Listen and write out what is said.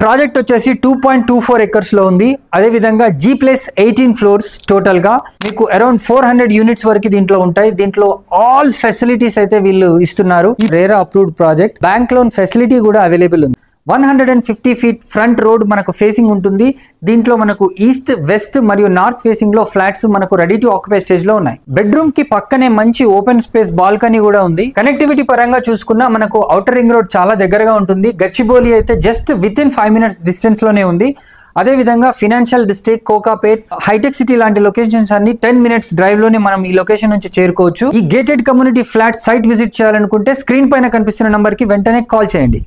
Project వచ్చేసి 2.24 acres లో ఉంది. అదే విధంగా G+18 ఫ్లోర్స్ టోటల్ గా మీకు అరౌండ్ 400 యూనిట్స్ వరకు దీంట్లో ఉంటాయి. దీంట్లో ఆల్ ఫెసిలిటీస్ అయితే వీళ్ళు ఇస్తున్నారు. RERA approved project, bank loan facility కూడా అవైలబుల్ ఉంది. 150 feet ఫ్రంట్ రోడ్ మనకు ఫేసింగ్ ఉంటుంది. దీంట్లో మనకు ఈస్ట్, వెస్ట్ మరియు నార్త్ ఫేసింగ్ లో ఫ్లాట్స్ మనకు రెడీ టు ఆక్యుపై స్టేజ్ లో ఉన్నాయి. బెడ్రూమ్ కి పక్కనే మంచి ఓపెన్ స్పేస్ బాల్కనీ కూడా ఉంది. కనెక్టివిటీ పరంగా చూసుకున్నా మనకు ఔటర్ రింగ్ రోడ్ చాలా దగ్గరగా ఉంటుంది. గచ్చిబౌలి అయితే just within 5 minutes distance లోనే ఉంది. అదే విధంగా financial district, Kokapet, hi tech city లాంటి లొకేషన్స్ అన్ని 10 minutes డ్రైవ్ లోనే మనం ఈ లొకేషన్ నుంచి చేరుకోవచ్చు. ఈ gated community flat site visit చేయాలనుకుంటే స్క్రీన్ పైన కనిపిస్తున్న నంబర్ కి వెంటనే కాల్ చేయండి.